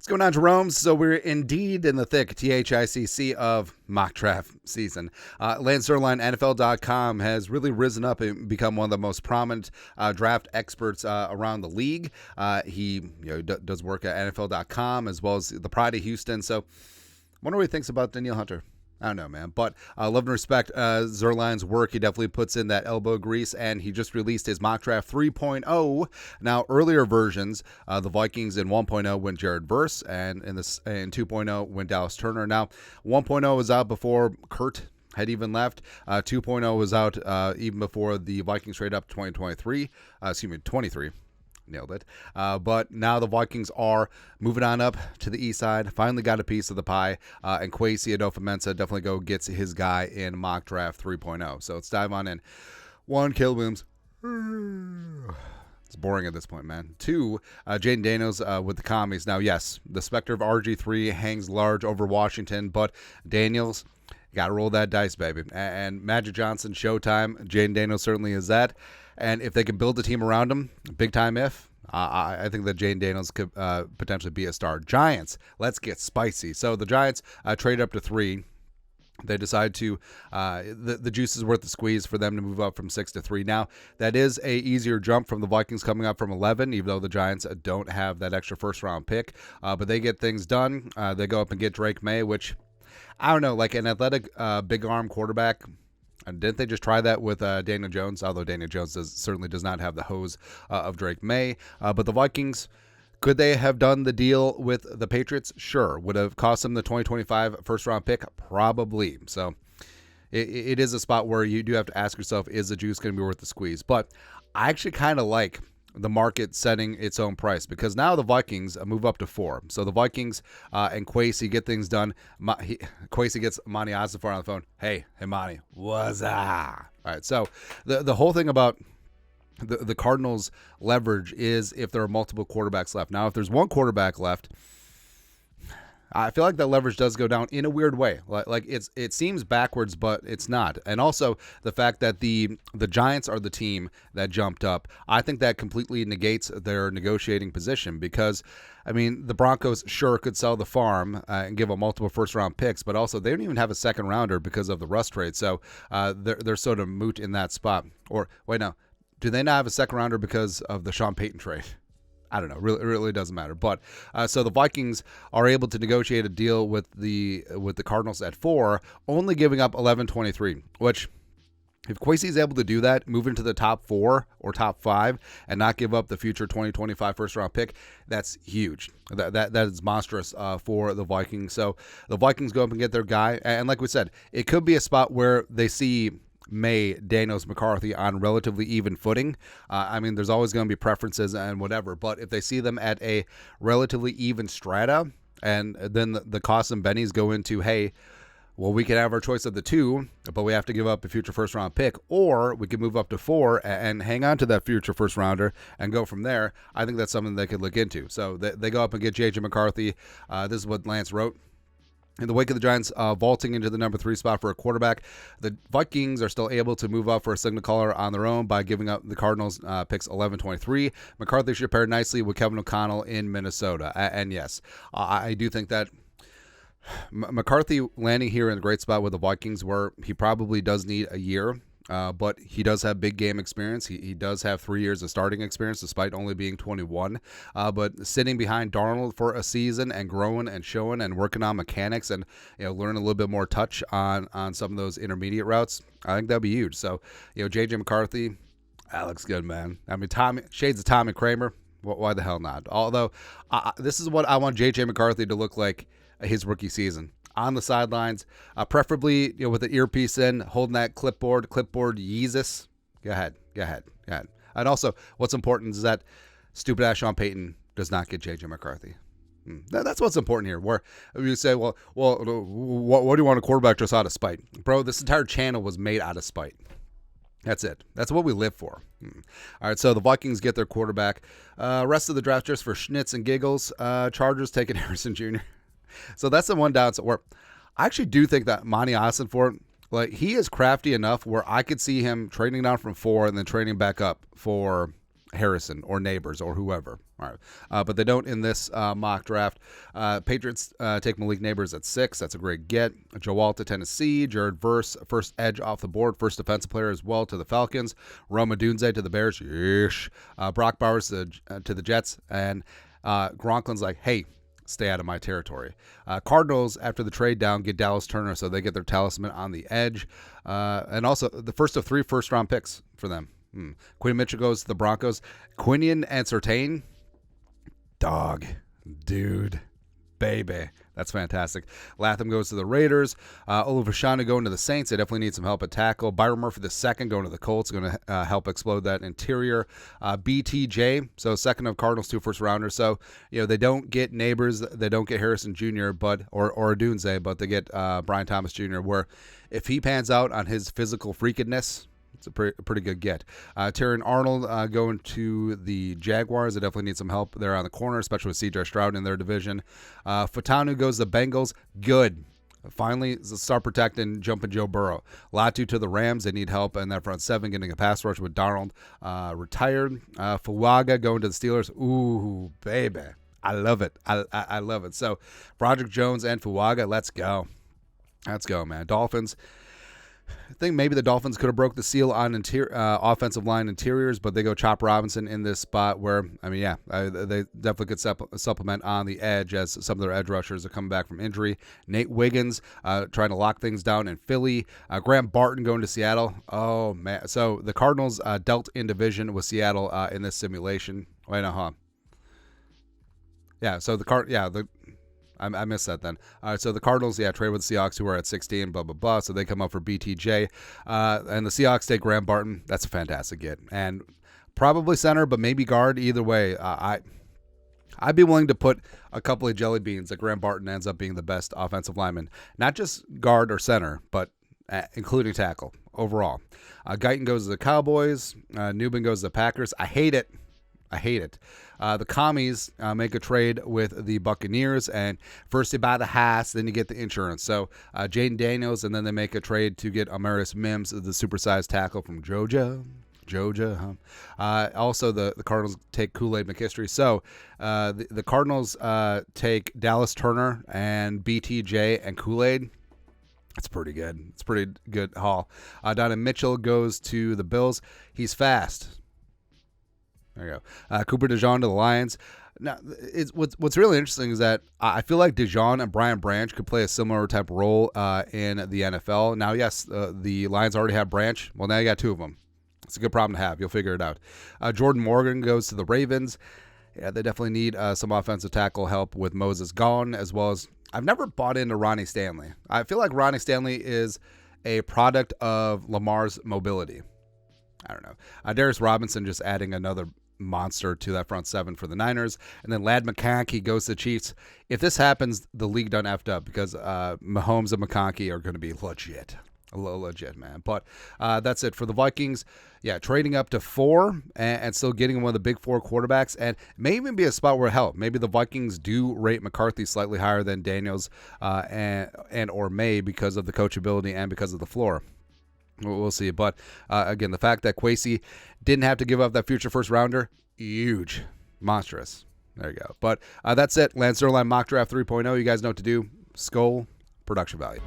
What's going on, Jerome? So we're indeed in the thick, THICC, of mock draft season. Zierlein, NFL.com, has really risen up and become one of the most prominent draft experts around the league. He does work at NFL.com as well as the Pride of Houston. So I wonder what he thinks about Danielle Hunter. I don't know, man, but love and respect Zierlein's work. He definitely puts in that elbow grease, and he just released his mock draft 3.0. Now, earlier versions, the Vikings in 1.0 went Jared Verse, and in 2.0 went Dallas Turner. Now, 1.0 was out before Kurt had even left. 2.0 was out even before the Vikings trade up to 23. Nailed it. But now the Vikings are moving on up to the east side. Finally got a piece of the pie. And Kwesi Adofo-Mensah definitely gets his guy in mock draft 3.0. So let's dive on in. 1, Caleb Williams. It's boring at this point, man. 2, Jaden Daniels with the commies. Now, yes, the specter of RG3 hangs large over Washington, but Daniels, got to roll that dice, baby. And Magic Johnson, Showtime. Jaden Daniels certainly is that. And if they can build a team around him, big time if, I think that Jaden Daniels could potentially be a star. Giants, let's get spicy. So the Giants trade up to 3. They decide to, the juice is worth the squeeze for them to move up from 6 to 3. Now, that is a easier jump from the Vikings coming up from 11, even though the Giants don't have that extra first-round pick. But they get things done. They go up and get Drake May, which, I don't know, like an athletic big-arm quarterback. And didn't they just try that with Daniel Jones? Although Daniel Jones certainly does not have the hose of Drake May. But the Vikings, could they have done the deal with the Patriots? Sure. Would have cost them the 2025 first-round pick? Probably. So it is a spot where you do have to ask yourself, is the juice going to be worth the squeeze? But I actually kind of like the market setting its own price, because now the Vikings move up to 4. So the Vikings and Kwesi get things done. Kwesi gets Monty Ossenfort on the phone. Hey, Monty, what's up? All right, so the whole thing about the Cardinals' leverage is if there are multiple quarterbacks left. Now, if there's one quarterback left, I feel like that leverage does go down in a weird way. Like it seems backwards, but it's not. And also the fact that the Giants are the team that jumped up, I think that completely negates their negotiating position, because, I mean, the Broncos sure could sell the farm and give them multiple first-round picks, but also they don't even have a second-rounder because of the Russ trade. So they're sort of moot in that spot. Or, wait, no. Do they not have a second-rounder because of the Sean Payton trade? I don't know. It really doesn't matter. But so the Vikings are able to negotiate a deal with the Cardinals at 4, only giving up 11-23, which, if Kwesi is able to do that, move into the top 4 or top 5 and not give up the future 2025 first-round pick, that's huge. That is monstrous for the Vikings. So the Vikings go up and get their guy. And like we said, it could be a spot where they see May, Daniels, McCarthy on relatively even footing. I mean, there's always going to be preferences and whatever, but if they see them at a relatively even strata, and then the costs and bennies go into, hey, well, we can have our choice of the 2, but we have to give up a future first-round pick, or we can move up to 4 and hang on to that future first-rounder and go from there. I think that's something they could look into. So they go up and get JJ McCarthy. This is what Lance wrote. In the wake of the Giants vaulting into the number 3 spot for a quarterback, the Vikings are still able to move up for a signal caller on their own by giving up the Cardinals picks 11-23. McCarthy should pair nicely with Kevin O'Connell in Minnesota. And yes, I do think that McCarthy landing here in a great spot with the Vikings, where he probably does need a year. But he does have big game experience. He does have 3 years of starting experience, despite only being 21. But sitting behind Darnold for a season and growing and showing and working on mechanics and learning a little bit more touch on some of those intermediate routes, I think that'd be huge. So JJ McCarthy, that looks good, man. I mean, shades of Tommy Kramer. Why the hell not? Although this is what I want JJ McCarthy to look like his rookie season. On the sidelines, preferably with an earpiece in, holding that clipboard Yeezus. Go ahead. And also, what's important is that stupid-ass Sean Payton does not get JJ McCarthy. That's what's important here. Where you say, well, what do you want a quarterback just out of spite? Bro, this entire channel was made out of spite. That's it. That's what we live for. All right, so the Vikings get their quarterback. Rest of the draft just for schnitz and giggles. Chargers taking Harrison Jr. So that's the one downside where I actually do think that Monty Ossenfort, like, he is crafty enough where I could see him trading down from 4 and then trading back up for Harrison or Neighbors or whoever. All right. But they don't in this mock draft. Patriots take Malik Neighbors at 6. That's a great get. Joe Alt, Tennessee. Jared Verse, first edge off the board. First defensive player as well to the Falcons. Rome Odunze to the Bears. Yeesh. Brock Bowers to the Jets. And Gronklin's like, hey, stay out of my territory. Cardinals, after the trade down, get Dallas Turner, so they get their talisman on the edge. And also the first of 3 first-round picks for them. Quinn Mitchell goes to the Broncos. Quinion and Surtain, dog, dude, baby. That's fantastic. Latham goes to the Raiders. Oluvashanu going to the Saints. They definitely need some help at tackle. Byron Murphy II going to the Colts. Going to help explode that interior. BTJ, so second of Cardinals, 2 first-rounders. So, they don't get Neighbors. They don't get Harrison Jr., or Dunze, but they get Brian Thomas Jr., where if he pans out on his physical freakedness, it's a pretty good get. Terrion Arnold going to the Jaguars. They definitely need some help there on the corner, especially with C.J. Stroud in their division. Fatanu goes to the Bengals. Good. Finally, start protecting jumping Joe Burrow. Latu to the Rams. They need help in that front 7, getting a pass rush with Darnold retired. Fuaga going to the Steelers. Ooh, baby. I love it. I love it. So, Broderick Jones and Fuaga, let's go. Let's go, man. Dolphins. I think maybe the Dolphins could have broke the seal on offensive line interiors, but they go Chop Robinson in this spot where, they definitely could supplement on the edge as some of their edge rushers are coming back from injury. Nate Wiggins trying to lock things down in Philly. Graham Barton going to Seattle. Oh, man. So the Cardinals dealt in division with Seattle in this simulation. Wait, no, huh? Yeah, so I missed that then. So the Cardinals, trade with the Seahawks, who are at 16, blah, blah, blah. So they come up for BTJ. And the Seahawks take Graham Barton. That's a fantastic get. And probably center, but maybe guard. Either way, I'd be willing to put a couple of jelly beans that Graham Barton ends up being the best offensive lineman. Not just guard or center, but including tackle overall. Guyton goes to the Cowboys. Newman goes to the Packers. I hate it. The Commies make a trade with the Buccaneers, and first you buy the house, then you get the insurance. So Jaden Daniels, and then they make a trade to get Amaris Mims, the supersized tackle from Georgia. Also, the Cardinals take Kool-Aid McKinstry. So the Cardinals take Dallas Turner and BTJ and Kool-Aid. That's pretty good. It's a pretty good haul. Donovan Mitchell goes to the Bills. He's fast. There you go. Cooper DeJean to the Lions. Now, what's really interesting is that I feel like DeJean and Brian Branch could play a similar type role in the NFL. Now, yes, the Lions already have Branch. Well, now you got 2 of them. It's a good problem to have. You'll figure it out. Jordan Morgan goes to the Ravens. Yeah, they definitely need some offensive tackle help with Moses gone, as well as I've never bought into Ronnie Stanley. I feel like Ronnie Stanley is a product of Lamar's mobility. I don't know. Darius Robinson just adding another monster to that front 7 for the Niners. And then Ladd McConkey goes to the Chiefs. If this happens, the league done effed up because Mahomes and McConkey are going to be legit. A little legit, man. But that's it for the Vikings. Yeah, trading up to 4 and still getting one of the big 4 quarterbacks. And it may even be a spot where, hell, maybe the Vikings do rate McCarthy slightly higher than Daniels and or May because of the coachability and because of the floor. We'll see. But, again, the fact that Kwesi didn't have to give up that future first rounder, huge. Monstrous. There you go. But that's it. Lance Zierlein Mock Draft 3.0. You guys know what to do. Skull, production value.